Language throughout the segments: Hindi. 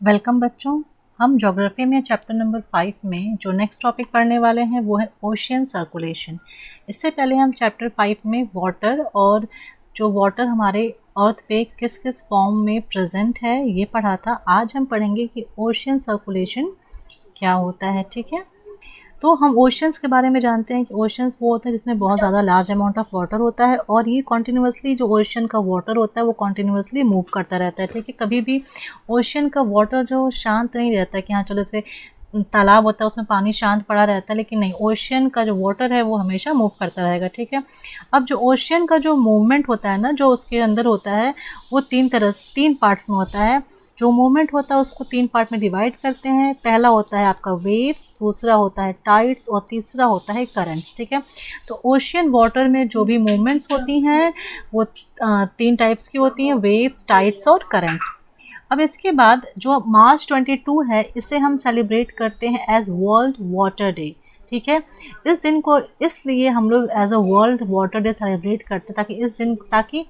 वेलकम बच्चों। हम ज्योग्राफी में चैप्टर नंबर 5 में जो नेक्स्ट टॉपिक पढ़ने वाले हैं वो है ओशियन सर्कुलेशन। इससे पहले हम चैप्टर 5 में वाटर और जो वाटर हमारे अर्थ पे किस किस फॉर्म में प्रेजेंट है ये पढ़ा था। आज हम पढ़ेंगे कि ओशियन सर्कुलेशन क्या होता है। ठीक है, तो हम ओशंस के बारे में जानते हैं कि ओशंस वो होता है जिसमें बहुत ज़्यादा लार्ज अमाउंट ऑफ वाटर होता है और ये कॉन्टिन्यूसली जो ओशन का वाटर होता है वो कॉन्टिन्यूसली मूव करता रहता है। ठीक है, कभी भी ओशन का वाटर जो शांत नहीं रहता है कि हाँ चलो जैसे तालाब होता है उसमें पानी शांत पड़ा रहता है, लेकिन नहीं, ओशन का जो वाटर है वो हमेशा मूव करता रहेगा। ठीक है, अब जो ओशन का जो मूवमेंट होता है ना, जो उसके अंदर होता है वो तीन पार्ट्स में होता है। जो मूवमेंट होता है उसको 3 पार्ट में डिवाइड करते हैं। पहला होता है आपका वेव्स, दूसरा होता है टाइड्स और तीसरा होता है करंट्स। ठीक है, तो ओशियन वाटर में जो भी मूवमेंट्स होती हैं वो 3 टाइप्स की होती हैं, वेव्स, टाइड्स और करंट्स। अब इसके बाद जो मार्च 22 है इसे हम सेलिब्रेट करते हैं एज वर्ल्ड वाटर डे। ठीक है, इस दिन को इसलिए हम लोग as a world water day celebrate करते हैं ताकि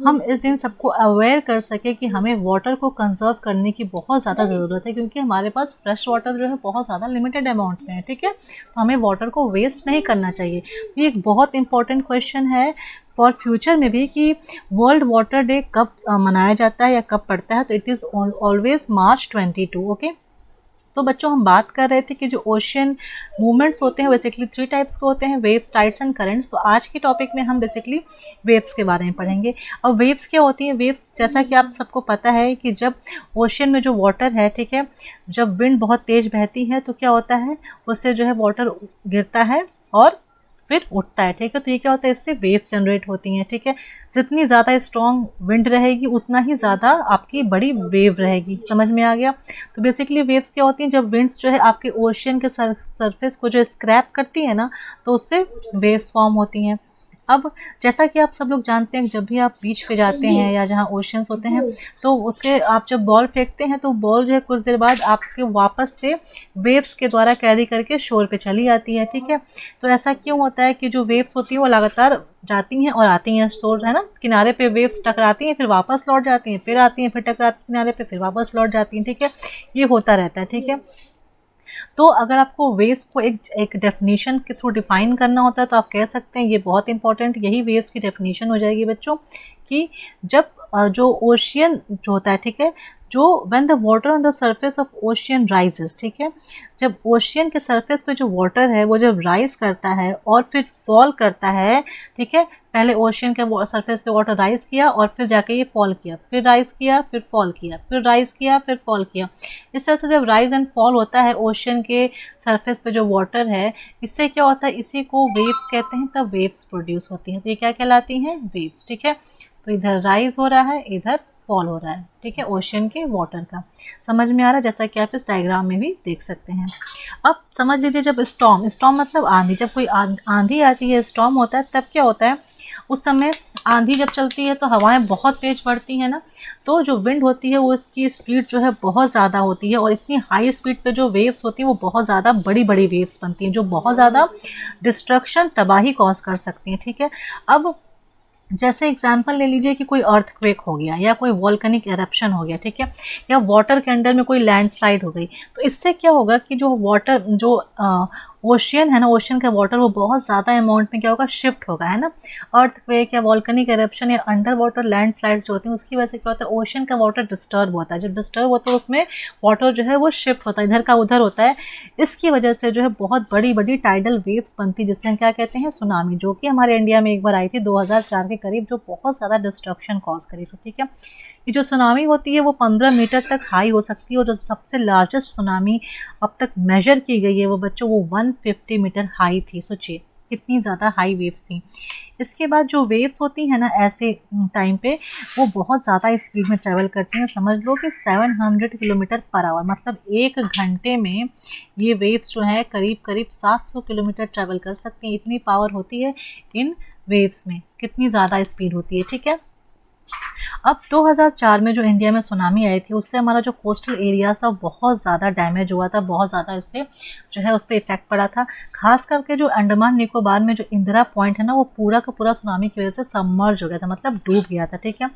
हम इस दिन सबको अवेयर कर सके कि हमें वाटर को कंजर्व करने की बहुत ज़्यादा ज़रूरत है, क्योंकि हमारे पास फ्रेश वाटर जो है बहुत ज़्यादा लिमिटेड अमाउंट में है। ठीक है, तो हमें वाटर को वेस्ट नहीं करना चाहिए। तो ये एक बहुत इंपॉर्टेंट क्वेश्चन है फॉर फ्यूचर में भी कि वर्ल्ड वाटर डे कब मनाया जाता है या कब पड़ता है। तो it is always March 22। Okay, तो बच्चों हम बात कर रहे थे कि जो ओशियन मूवमेंट्स होते हैं बेसिकली 3 टाइप्स के होते हैं, वेव्स, टाइड्स एंड करंट्स। तो आज के टॉपिक में हम बेसिकली वेव्स के बारे में पढ़ेंगे। अब वेव्स क्या होती है? वेव्स जैसा कि आप सबको पता है कि जब ओशियन में जो वाटर है, ठीक है, जब विंड बहुत तेज़ बहती है तो क्या होता है, उससे जो है वाटर गिरता है और फिर उठता है। ठीक है, तो ये क्या होता है, इससे वेव्स जनरेट होती हैं। ठीक है, जितनी ज़्यादा स्ट्रॉन्ग विंड रहेगी उतना ही ज़्यादा आपकी बड़ी वेव रहेगी। समझ में आ गया? तो बेसिकली वेव्स क्या होती हैं, जब विंड्स जो है आपके ओशियन के सरफेस को जो स्क्रैप करती है ना, तो उससे वेव्स फॉर्म होती हैं। अब जैसा कि आप सब लोग जानते हैं, जब भी आप बीच पे जाते हैं या जहाँ ओशियंस होते हैं तो उसके आप जब बॉल फेंकते हैं तो बॉल जो है कुछ देर बाद आपके वापस से वेव्स के द्वारा कैरी करके शोर पे चली आती है। ठीक है, तो ऐसा क्यों होता है कि जो वेव्स होती हैं वो लगातार जाती हैं और आती हैं, शोर है ना, किनारे पे वेव्स टकराती हैं, फिर वापस लौट जाती हैं, फिर आती हैं, फिर टकराती हैं किनारे पे, फिर वापस लौट जाती हैं। ठीक है, ये होता रहता है। ठीक है, तो अगर आपको वेव्स को एक डेफिनेशन के थ्रू डिफाइन करना होता है तो आप कह सकते हैं, ये बहुत इंपॉर्टेंट, यही वेव्स की डेफिनेशन हो जाएगी बच्चों, कि जब जो ओशियन जो होता है, ठीक है, जो when the water on the surface of ocean rises, ठीक है, जब ओशियन के सरफेस पे जो वाटर है वो जब राइज करता है और फिर फॉल करता है, ठीक है, पहले ओशियन के सरफेस पे वाटर राइज किया और फिर जाके ये फॉल किया, फिर राइज किया, फिर फॉल किया, फिर राइज किया, फिर फॉल किया। इस तरह से जब राइज एंड फॉल होता है ओशियन के सरफेस पे जो वाटर है, इससे क्या होता है, इसी को वेव्स कहते हैं, तब वेव्स प्रोड्यूस होती हैं। तो ये क्या कहलाती हैं? वेव्स। ठीक है, तो इधर राइज हो रहा है, इधर फॉल हो रहा है। ठीक है, ओशियन के वाटर का। समझ में आ रहा है? जैसा कि आप इस डायग्राम में भी देख सकते हैं। अब समझ लीजिए, जब स्टॉर्म मतलब आंधी, जब कोई आंधी आती है, स्टॉर्म होता है, तब क्या होता है, उस समय आंधी जब चलती है तो हवाएं बहुत तेज बढ़ती हैं ना, तो जो विंड होती है वो उसकी स्पीड जो है बहुत ज़्यादा होती है और इतनी हाई स्पीड पे जो वेव्स होती हैं वो बहुत ज़्यादा बड़ी बड़ी वेव्स बनती हैं जो बहुत ज़्यादा डिस्ट्रक्शन, तबाही कॉज कर सकती हैं। ठीक है, अब जैसे एग्जाम्पल ले लीजिए कि कोई अर्थक्वेक हो गया या कोई वॉल्केनिक एरप्शन हो गया, ठीक है, या वाटर के अंडर में कोई लैंडस्लाइड हो गई, तो इससे क्या होगा कि जो वाटर जो ओशियन है ना, ओशियन का वाटर वो बहुत ज़्यादा अमाउंट में क्या होगा, शिफ्ट होगा, है ना। अर्थक्वेक या वॉल्केनिक एरप्शन या अंडर वाटर लैंडस्लाइड्स जो होती हैं उसकी वजह से क्या होता है, ओशियन का वाटर डिस्टर्ब होता है। जब डिस्टर्ब होता है उसमें वाटर जो है वो शिफ्ट होता है, इधर का उधर होता है। इसकी वजह से जो है बहुत बड़ी बड़ी टाइडल वेव्स बनती है, जिससे हम क्या कहते हैं, सुनामी, जो कि हमारे इंडिया में एक बार आई थी 2004 के करीब, जो बहुत ज़्यादा डिस्ट्रक्शन कॉज करी थी। ठीक है, ये जो सुनामी होती है वो 15 मीटर तक हाई हो सकती है और जो सबसे लार्जेस्ट सुनामी अब तक मेजर की गई है वो बच्चों वो 150 मीटर हाई थी। सोचिए कितनी ज़्यादा हाई वेव्स थी। इसके बाद जो वेव्स होती हैं ना ऐसे टाइम पे, वो बहुत ज़्यादा स्पीड में ट्रैवल करती हैं। समझ लो कि 700 किलोमीटर पर आवर, मतलब 1 घंटे में ये वेव्स जो है करीब करीब 700 किलोमीटर ट्रैवल कर सकती हैं। इतनी पावर होती है इन वेव्स में, कितनी ज़्यादा स्पीड होती है। ठीक है, अब 2004 में जो इंडिया में सुनामी आई थी उससे हमारा जो कोस्टल एरिया था बहुत ज़्यादा डैमेज हुआ था, बहुत ज़्यादा इससे जो है उस पर इफेक्ट पड़ा था। खास करके जो अंडमान निकोबार में जो इंदिरा पॉइंट है ना, वो पूरा का पूरा सुनामी की वजह से सबमर्ज हो गया था, मतलब डूब गया था। ठीक है,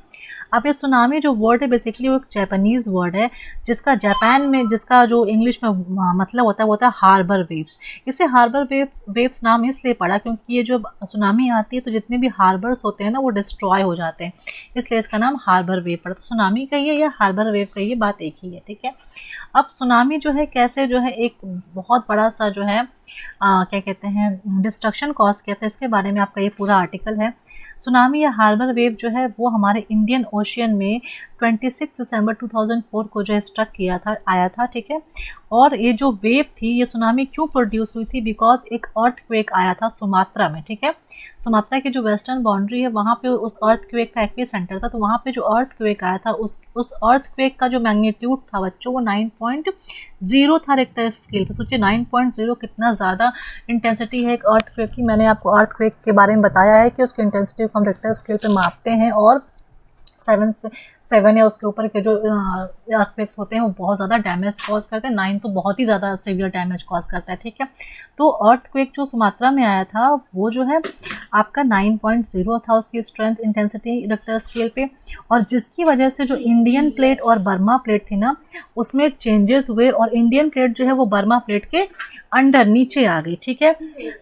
अब ये सुनामी जो वर्ड है बेसिकली वो एक जापानीज़ वर्ड है, जिसका जापान में जिसका जो इंग्लिश में मतलब होता है वो होता है हार्बर वेव्स। इसे हार्बर वेव्स नाम इसलिए पड़ा क्योंकि ये जो सुनामी आती है तो जितने भी हार्बर्स होते हैं ना वो डिस्ट्रॉय हो जाते हैं, इसलिए इसका नाम हार्बर वेव पड़ा। तो सुनामी कहिए या हार्बर वेव कहिए, बात एक ही है। ठीक है, अब सुनामी जो है कैसे जो है एक बहुत बड़ा सा जो है क्या कहते हैं डिस्ट्रक्शन कॉज किया था, इसके बारे में आपका ये पूरा आर्टिकल है। सुनामी या हार्बर वेव जो है वो हमारे इंडियन ओशियन में 26 दिसंबर 2004 को जो है स्ट्रक किया था, आया था। ठीक है, और ये जो वेव थी, ये सुनामी क्यों प्रोड्यूस हुई थी, बिकॉज एक अर्थक्वेक आया था सुमात्रा में। ठीक है, सुमात्रा की जो वेस्टर्न बाउंड्री है वहाँ पे उस अर्थक्वेक का एपी सेंटर था, तो वहाँ पे जो अर्थक्वेक आया था उस अर्थक्वेक का जो मैग्नीट्यूड था बच्चों वो 9.0 था रिक्टर स्केल पे। सोचिए 9.0 कितना ज़्यादा इंटेंसिटी है एक अर्थक्वेक की। मैंने आपको अर्थक्वेक के बारे में बताया है कि उसकी इंटेंसिटी को हम रिक्टर स्केल पे मापते हैं, और 7 या उसके ऊपर के जो अर्थक्वेक्स होते हैं वो बहुत ज़्यादा डैमेज कॉज करते हैं। 9 तो बहुत ही ज़्यादा सीवियर डैमेज कॉज करता है। ठीक है, तो अर्थक्वेक जो सुमात्रा में आया था वो जो है आपका 9.0 था उसकी स्ट्रेंथ इंटेंसिटी रिक्टर स्केल पे, और जिसकी वजह से जो इंडियन प्लेट और बर्मा प्लेट थी ना उसमें चेंजेस हुए, और इंडियन प्लेट जो है वो बर्मा प्लेट के अंडर नीचे आ गई। ठीक है,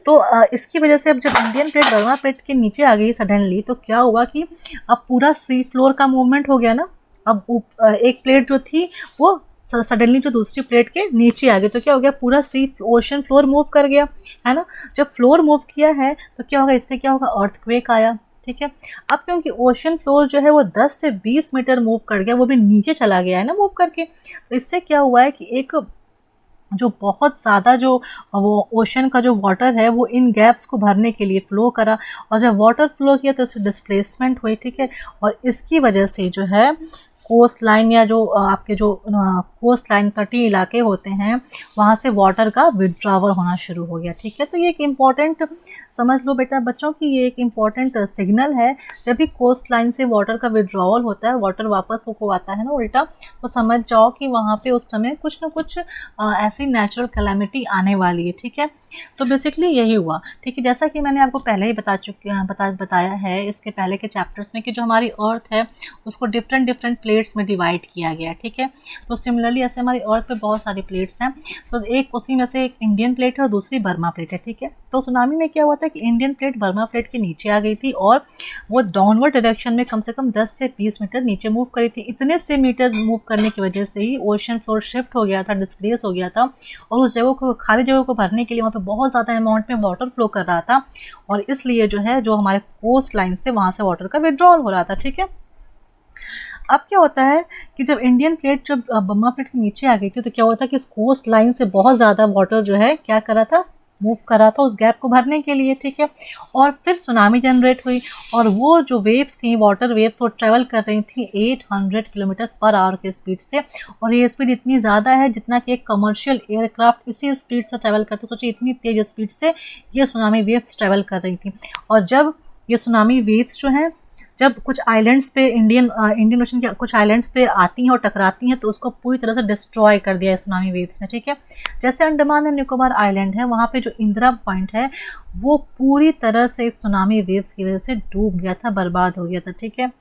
तो इसकी वजह से अब जब इंडियन प्लेट बर्मा प्लेट के नीचे आ गई सडनली, तो क्या हुआ कि अब पूरा सी फ्लोर का मूवमेंट हो गया ना। अब एक प्लेट जो थी वो सडनली जो दूसरी प्लेट के नीचे आ गई, तो क्या हो गया, पूरा सी ओशन फ्लोर मूव कर गया, है ना। जब फ्लोर मूव किया है तो क्या होगा, इससे क्या होगा, अर्थक्वेक आया। ठीक है, अब क्योंकि ओशन फ्लोर जो है वो 10 से 20 मीटर मूव कर गया, वो भी नीचे चला गया है ना मूव करके, तो इससे क्या हुआ है कि एक जो बहुत ज़्यादा जो वो ओशन का जो वाटर है वो इन गैप्स को भरने के लिए फ़्लो करा, और जब वाटर फ्लो किया तो उससे डिस्प्लेसमेंट हुई। ठीक है, और इसकी वजह से जो है कोस्ट लाइन या जो आपके जो कोस्ट लाइन तटीय इलाके होते हैं वहाँ से वाटर का विड्रॉवल होना शुरू हो गया। ठीक है, तो ये एक इम्पॉर्टेंट समझ लो बेटा बच्चों की, ये एक इम्पॉर्टेंट सिग्नल है। जब भी कोस्ट लाइन से वाटर का विड्रॉवल होता है, वाटर वापस को आता है ना उल्टा, तो समझ जाओ कि वहाँ पे उस समय कुछ ना कुछ ऐसी नेचुरल कैलामिटी आने वाली है। ठीक है, तो बेसिकली यही हुआ। ठीक है, जैसा कि मैंने आपको पहले ही बताया है इसके पहले के चैप्टर्स में कि जो हमारी अर्थ है उसको डिफरेंट प्लेट्स में डिवाइड किया गया है। ठीक है, तो सिमिलरली ऐसे हमारी अर्थ पे बहुत सारी प्लेट्स हैं, तो एक उसी में से एक इंडियन प्लेट है और दूसरी बर्मा प्लेट है। ठीक है, तो सुनामी में क्या हुआ था कि इंडियन प्लेट बर्मा प्लेट के नीचे आ गई थी, और वो डाउनवर्ड डायरेक्शन में कम से कम 10 से 20 मीटर नीचे मूव करी थी। इतने से मीटर मूव करने की वजह से ही ओशन फ्लोर शिफ्ट हो गया था, डिस्प्लेस हो गया था, और उस जगह को, खाली जगह को भरने के लिए वहाँ पे बहुत ज़्यादा अमाउंट में वाटर फ्लो कर रहा था, और इसलिए जो है जो हमारे कोस्ट लाइन से वहाँ से वाटर का विड्रॉल हो रहा था। ठीक है, अब क्या होता है कि जब इंडियन प्लेट जब बर्मा प्लेट के नीचे आ गई थी, तो क्या हुआ था कि इस कोस्ट लाइन से बहुत ज़्यादा वाटर जो है क्या कर रहा था, मूव कर रहा था उस गैप को भरने के लिए। ठीक है, और फिर सुनामी जनरेट हुई, और वो जो वेव्स थी, वाटर वेव्स, वो ट्रेवल कर रही थी 800 किलोमीटर पर आवर के स्पीड से, और ये स्पीड इतनी ज़्यादा है जितना कि एक कमर्शियल एयरक्राफ्ट इसी स्पीड से ट्रैवल करते। सोचिए इतनी तेज़ स्पीड से ये सुनामी वेव्स ट्रैवल कर रही थी, और जब ये सुनामी वेव्स जो हैं जब कुछ आइलैंड्स पे इंडियन ओशन के कुछ आइलैंड्स पे आती हैं और टकराती हैं, तो उसको पूरी तरह से डिस्ट्रॉय कर दिया है सुनामी वेव्स ने। ठीक है, जैसे अंडमान एंड निकोबार आइलैंड है, वहाँ पे जो इंदिरा पॉइंट है वो पूरी तरह से इस सुनामी वेव्स की वजह से डूब गया था, बर्बाद हो गया था। ठीक है,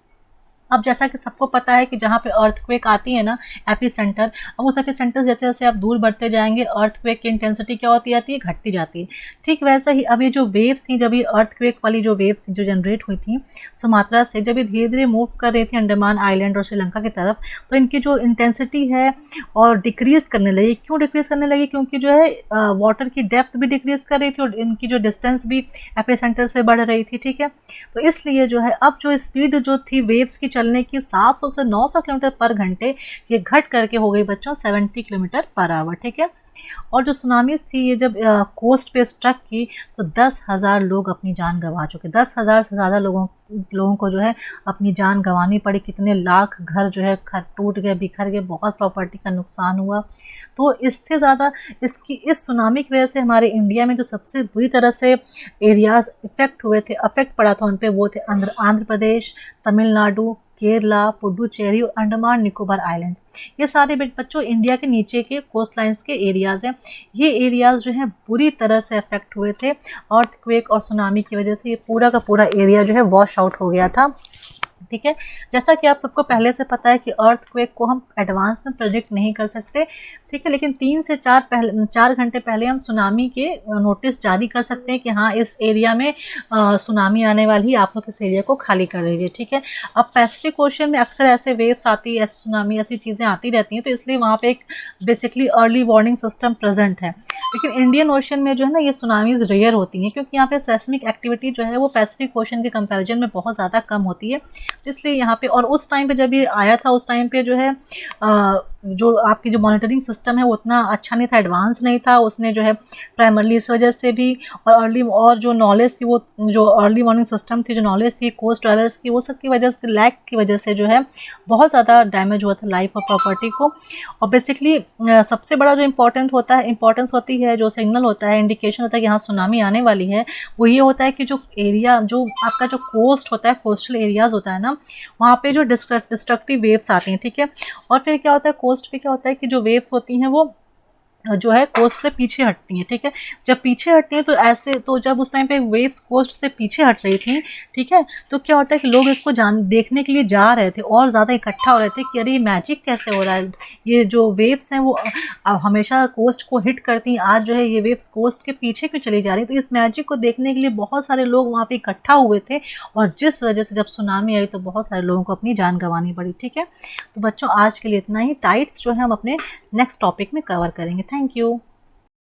अब जैसा कि सबको पता है कि जहाँ पे अर्थक्वेक आती है ना, एपी सेंटर, अब उस एपी सेंटर जैसे जैसे आप दूर बढ़ते जाएंगे अर्थक्वेक की इंटेंसिटी क्या होती जाती है, घटती जाती है। ठीक वैसा ही अब ये जो वेव्स थी, जब ये अर्थक्वेक वाली जो वेव्स थी जो जनरेट हुई थी सुमात्रा से, जब ये धीरे धीरे मूव कर रही थी अंडमान आइलैंड और श्रीलंका की तरफ, तो इनकी जो इंटेंसिटी है और डिक्रीज़ करने लगी। क्यों डिक्रीज़ करने लगी, क्योंकि जो है वाटर की डेप्थ भी डिक्रीज़ कर रही थी और इनकी जो डिस्टेंस भी एपी सेंटर से बढ़ रही थी। ठीक है, तो इसलिए जो है अब जो स्पीड जो थी वेव्स की चलने की 700 से 900 किलोमीटर पर घंटे, ये घट करके हो गई बच्चों 70 किलोमीटर पर आवर। ठीक है, और जो सुनामीज थी ये जब कोस्ट पे स्ट्रक की तो 10,000 लोग अपनी जान गंवा चुके। 10,000 से ज़्यादा लोगों को जो है अपनी जान गंवानी पड़ी। कितने लाख घर जो है टूट गए, बिखर गए, बहुत प्रॉपर्टी का नुकसान हुआ। तो इससे ज़्यादा इस सुनामी की वजह से हमारे इंडिया में जो सबसे बुरी तरह से एरियाज़ इफ़ेक्ट हुए थे, अफेक्ट पड़ा था उन पर, वो थे आंध्र प्रदेश, तमिलनाडु, केरला, पुडुचेरी और अंडमान निकोबार आइलैंड्स। ये सारे बच्चों इंडिया के नीचे के कोस्ट लाइन्स के एरियाज़ हैं। ये एरियाज़ जो हैं बुरी तरह से अफेक्ट हुए थे अर्थक्वेक और सुनामी की वजह से। ये पूरा का पूरा एरिया जो है वॉश आउट हो गया था। ठीक है, जैसा कि आप सबको पहले से पता है कि अर्थक्वेक को हम एडवांस में प्रेडिक्ट नहीं कर सकते। ठीक है, लेकिन 3 से 4 घंटे पहले हम सुनामी के नोटिस जारी कर सकते हैं कि हाँ इस एरिया में सुनामी आने वाली है, आप लोग इस एरिया को खाली कर लीजिए। ठीक है, अब पैसिफिक ओशन में अक्सर ऐसे वेव्स आती है, ऐसी सुनामी ऐसी चीज़ें आती रहती हैं, तो इसलिए वहाँ पे एक basically early warning system present है। लेकिन इंडियन ओशन में जो है ना ये सुनामीज रेयर होती हैं, क्योंकि यहाँ पे सेस्मिक एक्टिविटी जो है वो पैसिफिक ओशन के कंपैरिजन में बहुत ज़्यादा कम होती है। इसलिए यहाँ पे, और उस टाइम पे जब ये आया था उस टाइम पे जो है जो आपकी जो मॉनिटरिंग सिस्टम है वो उतना अच्छा नहीं था, एडवांस नहीं था। उसने जो है प्राइमरली इस वजह से भी, और जो नॉलेज थी, वो जो अर्ली वार्निंग सिस्टम थी, जो नॉलेज थी कोस्ट ड्वेलर्स की, वो सब की वजह से, लैक की वजह से जो है बहुत ज़्यादा डैमेज हुआ था लाइफ और प्रॉपर्टी को। और बेसिकली सबसे बड़ा जो इम्पोर्टेंस होती है, जो सिग्नल होता है, इंडिकेशन होता है कि यहाँ सुनामी आने वाली है, वो ये होता है कि जो एरिया, जो आपका जो कोस्ट होता है, कोस्टल एरियाज़ होता है ना, वहाँ पे जो डिस्ट्रक्टिव वेव्स आती हैं। ठीक है, और फिर क्या होता है, कोस्ट पे क्या होता है कि जो वेव्स होती हैं वो जो है कोस्ट से पीछे हटती हैं। ठीक है, जब पीछे हटती हैं तो जब उस टाइम पे वेव्स कोस्ट से पीछे हट रही थी, ठीक है, तो क्या होता है कि लोग इसको देखने के लिए जा रहे थे और ज़्यादा इकट्ठा हो रहे थे कि अरे ये मैजिक कैसे हो रहा है, ये जो वेव्स हैं वो हमेशा कोस्ट को हिट करती हैं, आज जो है ये वेव्स कोस्ट के पीछे क्यों चली जा रही। तो इस मैजिक को देखने के लिए बहुत सारे लोग वहाँ पर इकट्ठा हुए थे, और जिस वजह से जब सुनामी आई तो बहुत सारे लोगों को अपनी जान गंवानी पड़ी। ठीक है, तो बच्चों आज के लिए इतना ही। टाइड्स जो है हम अपने नेक्स्ट टॉपिक में कवर करेंगे। Thank you.